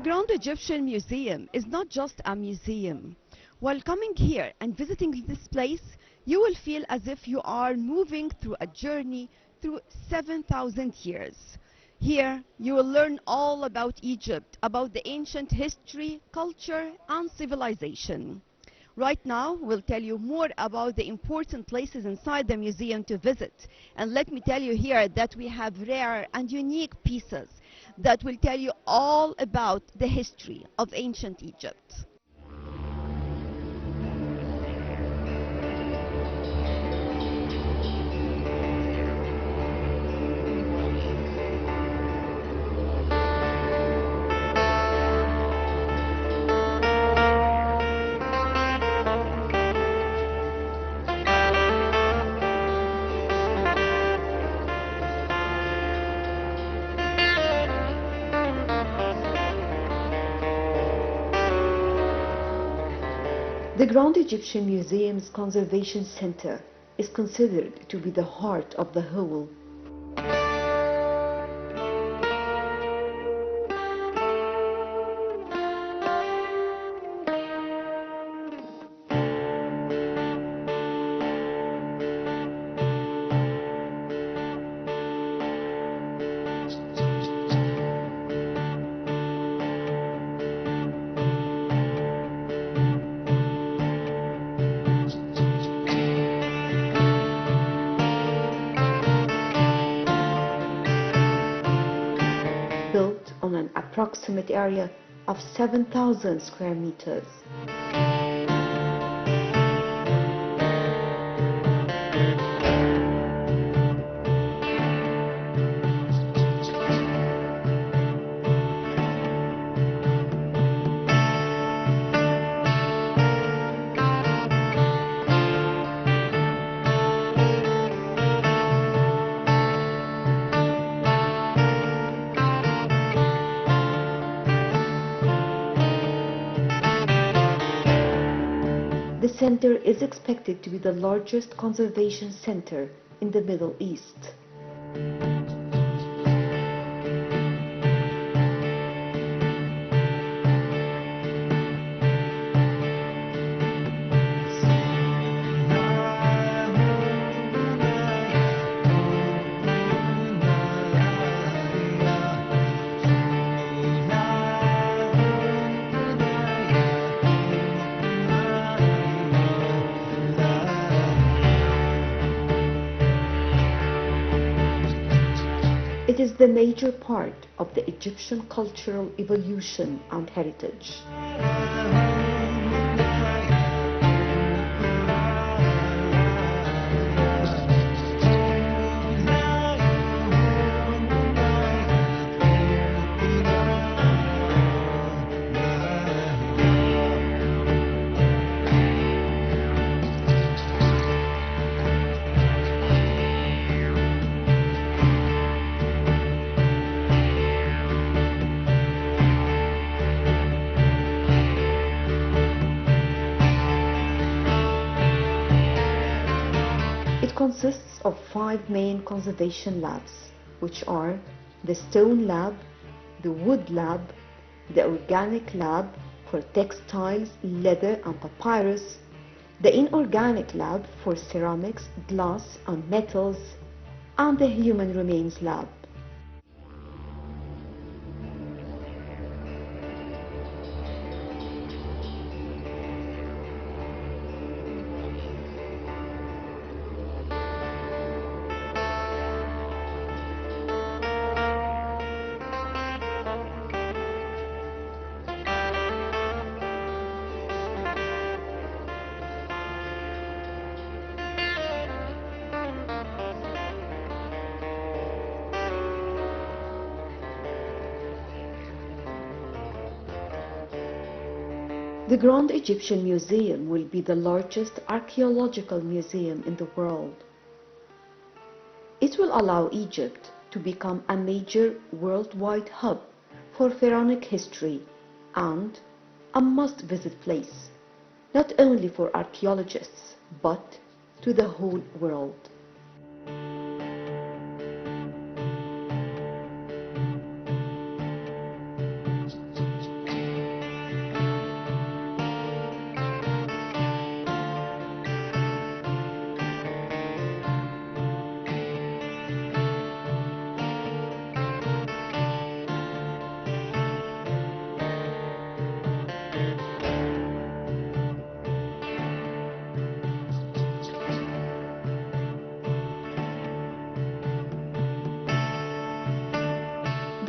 The Grand Egyptian Museum is not just a museum. While coming here and visiting this place, you will feel as if you are moving through a journey through 7,000 years. Here, you will learn all about Egypt, about the ancient history, culture, and civilization. Right now, we'll tell you more about the important places inside the museum to visit. And let me tell you here that we have rare and unique pieces that will tell you all about the history of ancient Egypt. The Grand Egyptian Museum's Conservation Center is considered to be the heart of the whole. Built on an approximate area of 7,000 square meters. The center is expected to be the largest conservation center in the Middle East. It is the major part of the Egyptian cultural evolution and heritage. It consists of 5 main conservation labs, which are the Stone Lab, the Wood Lab, the Organic Lab for textiles, leather and papyrus, the Inorganic Lab for ceramics, glass and metals, and the Human Remains Lab. The Grand Egyptian Museum will be the largest archaeological museum in the world. It will allow Egypt to become a major worldwide hub for pharaonic history and a must-visit place, not only for archaeologists, but to the whole world.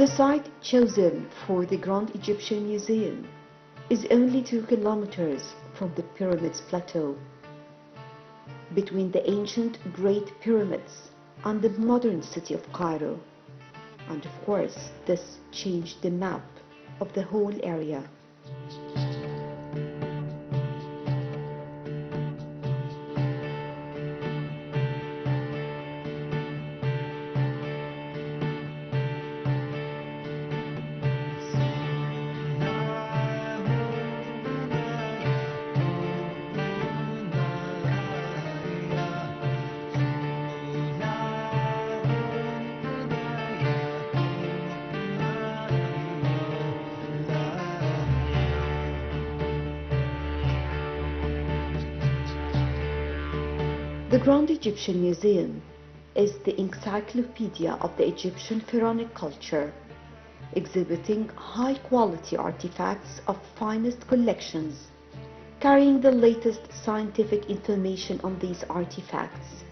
The site chosen for the Grand Egyptian Museum is only 2 kilometers from the Pyramids Plateau, between the ancient Great Pyramids and the modern city of Cairo. And of course, this changed the map of the whole area. The Grand Egyptian Museum is the encyclopedia of the Egyptian pharaonic culture, exhibiting high-quality artifacts of finest collections, carrying the latest scientific information on these artifacts,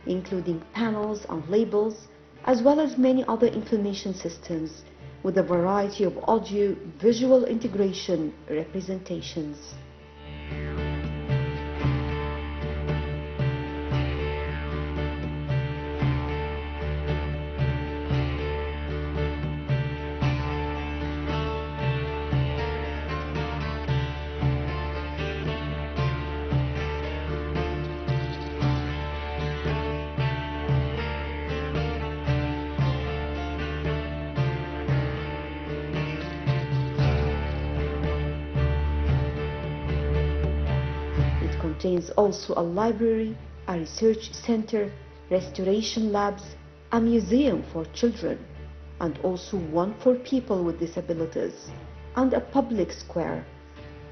including panels and labels, as well as many other information systems with a variety of audio-visual integration representations. Contains also a library, a research center, restoration labs, a museum for children, and also one for people with disabilities, and a public square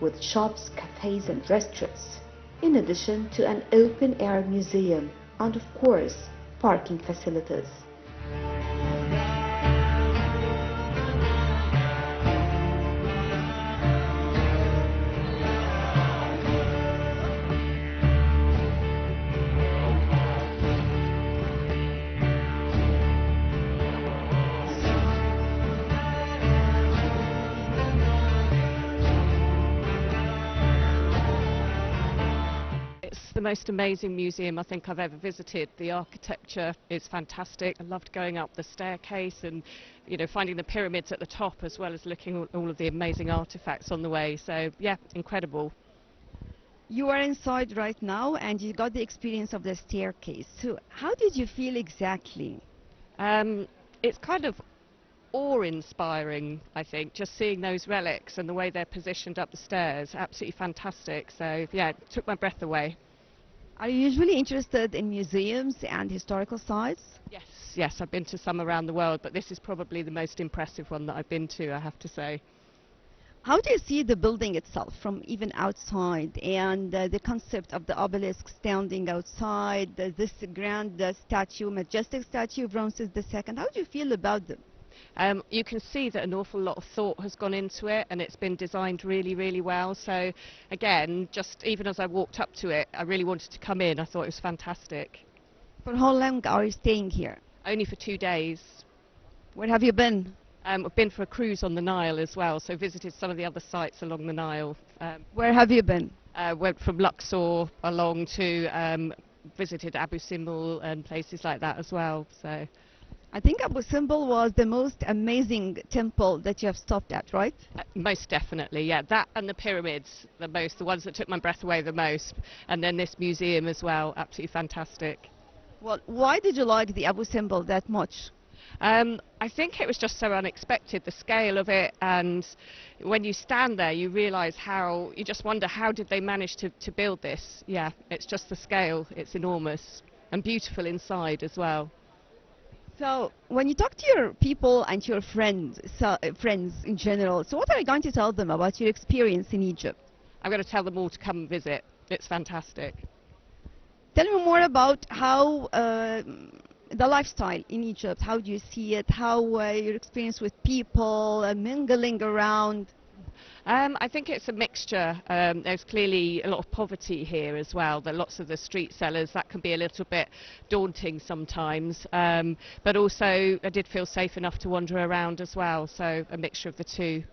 with shops, cafes and restaurants, in addition to an open-air museum and of course parking facilities. The most amazing museum I think I've ever visited. The architecture is fantastic. I loved going up the staircase and, you know, finding the pyramids at the top as well as looking at all of the amazing artifacts on the way. So yeah, incredible. You are inside right now and you got the experience of the staircase. So how did you feel exactly? It's kind of awe-inspiring, I think, just seeing those relics and the way they're positioned up the stairs. Absolutely fantastic. So yeah, it took my breath away. Are you usually interested in museums and historical sites? Yes, I've been to some around the world, but this is probably the most impressive one that I've been to, I have to say. How do you see the building itself from even outside, and the concept of the obelisk standing outside, this grand statue, majestic statue of Ramses II? How do you feel about them? You can see that an awful lot of thought has gone into it and it's been designed really, really well. So again, just even as I walked up to it, I really wanted to come in. I thought it was fantastic. For how long are you staying here? Only for 2 days. Where have you been? I've been for a cruise on the Nile as well, so visited some of the other sites along the Nile. Where have you been? Went from Luxor along to visited Abu Simbel and places like that as well. So I think Abu Simbel was the most amazing temple that you have stopped at, right? Most definitely, yeah. That and the pyramids, the ones that took my breath away the most. And then this museum as well, absolutely fantastic. Well, why did you like the Abu Simbel that much? I think it was just so unexpected, the scale of it, and when you stand there you realise you just wonder how did they manage to build this. Yeah, it's just the scale, it's enormous and beautiful inside as well. So when you talk to your people and your friends in general, so what are you going to tell them about your experience in Egypt? I'm going to tell them all to come and visit. It's fantastic. Tell me more about how the lifestyle in Egypt. How do you see it? How your experience with people, mingling around? I think it's a mixture. There's clearly a lot of poverty here as well. There are lots of the street sellers. That can be a little bit daunting sometimes. But also I did feel safe enough to wander around as well. So a mixture of the two.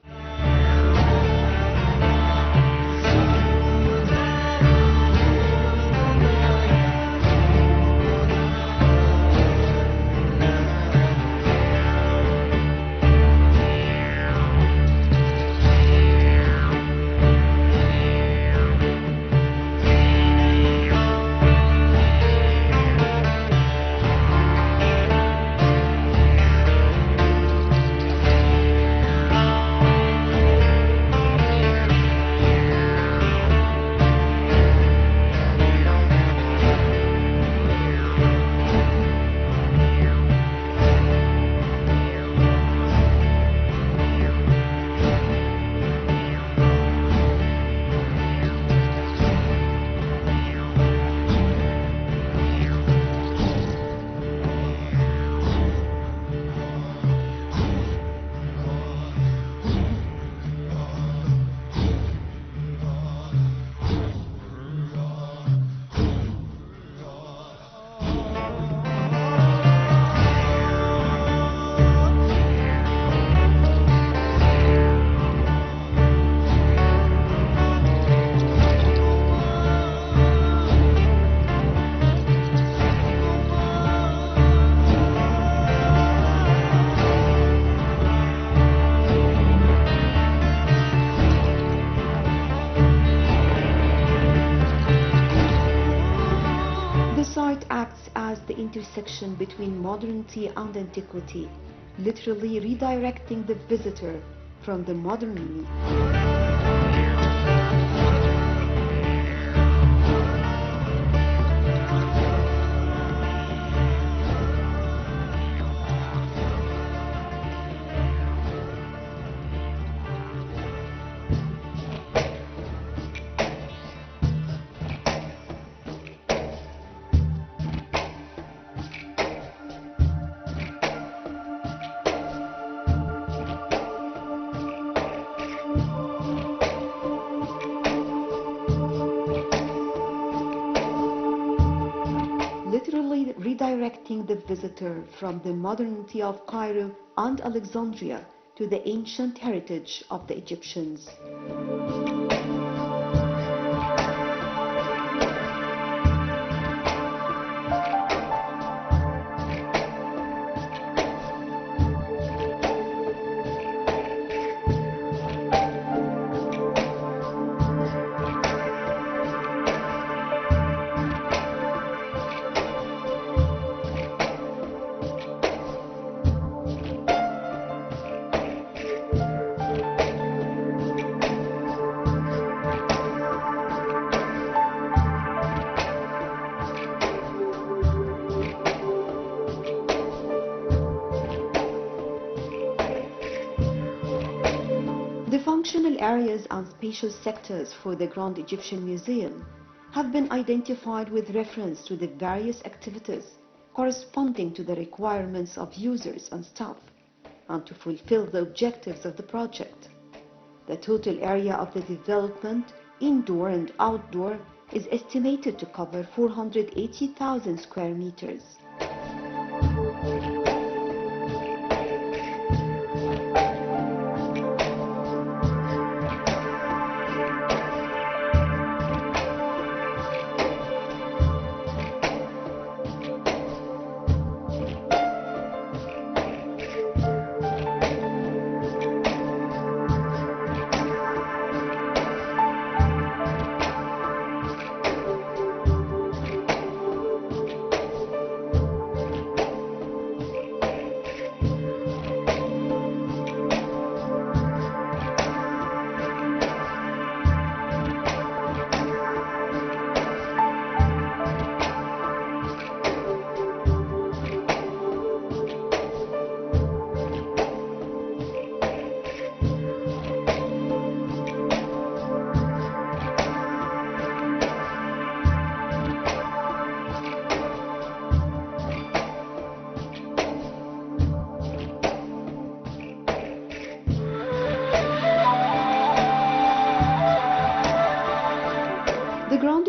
Acts as the intersection between modernity and antiquity, literally redirecting the visitor from the modern me. Literally redirecting the visitor from the modernity of Cairo and Alexandria to the ancient heritage of the Egyptians. The functional areas and spatial sectors for the Grand Egyptian Museum have been identified with reference to the various activities corresponding to the requirements of users and staff, and to fulfill the objectives of the project. The total area of the development, indoor and outdoor, is estimated to cover 480,000 square meters.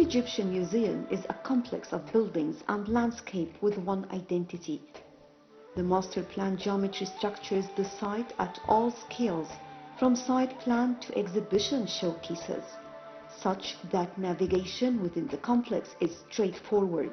Egyptian Museum is a complex of buildings and landscape with one identity. The master plan geometry structures the site at all scales, from site plan to exhibition showcases, such that navigation within the complex is straightforward.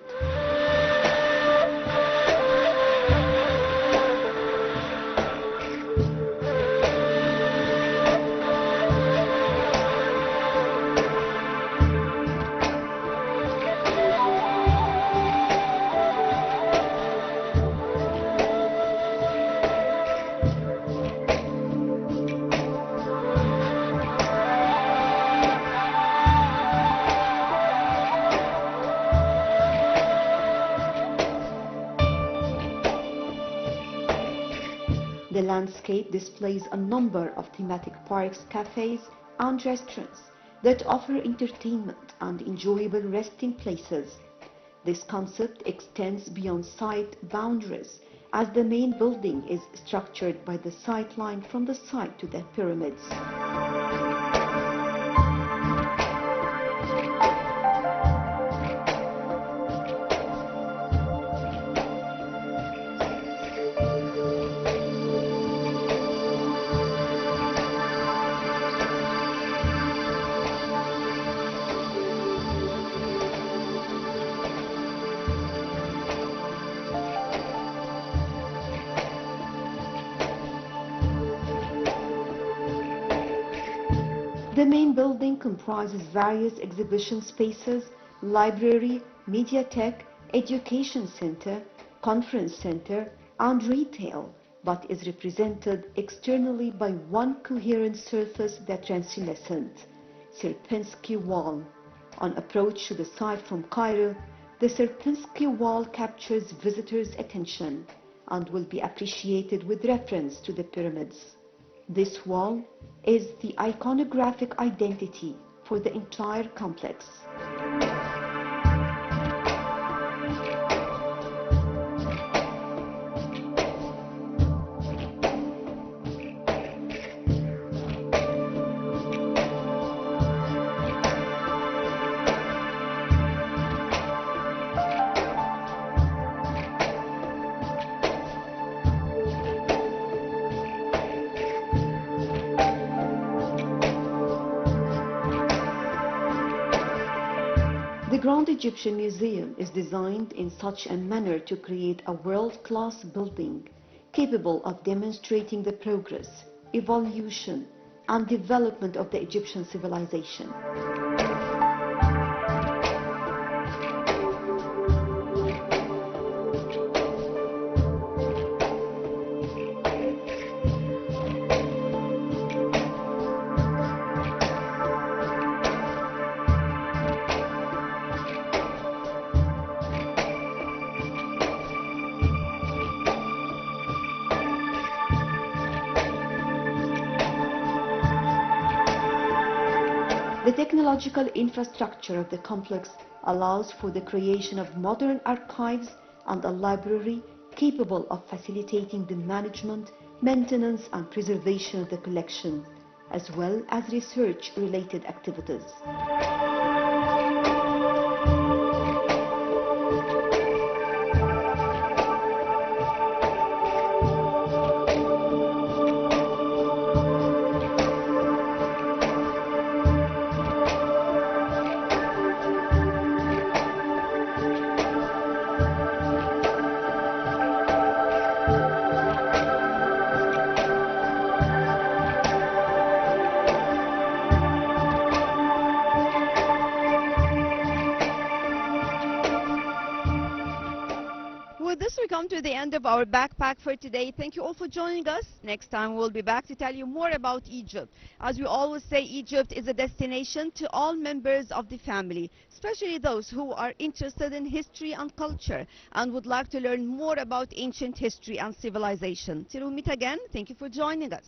The landscape displays a number of thematic parks, cafes, and restaurants that offer entertainment and enjoyable resting places. This concept extends beyond site boundaries, as the main building is structured by the sight line from the site to the pyramids. The main building comprises various exhibition spaces, library, mediatheque, education center, conference center, and retail, but is represented externally by one coherent surface that runs luminescent, Sierpinski Wall. On approach to the site from Cairo, the Sierpinski Wall captures visitors' attention and will be appreciated with reference to the pyramids. This wall is the iconographic identity for the entire complex. The Grand Egyptian Museum is designed in such a manner to create a world-class building capable of demonstrating the progress, evolution, and development of the Egyptian civilization. The technological infrastructure of the complex allows for the creation of modern archives and a library capable of facilitating the management, maintenance, and preservation of the collection, as well as research-related activities. With this, we come to the end of our backpack for today. Thank you all for joining us. Next time, we'll be back to tell you more about Egypt. As we always say, Egypt is a destination to all members of the family, especially those who are interested in history and culture and would like to learn more about ancient history and civilization. Till we meet again, thank you for joining us.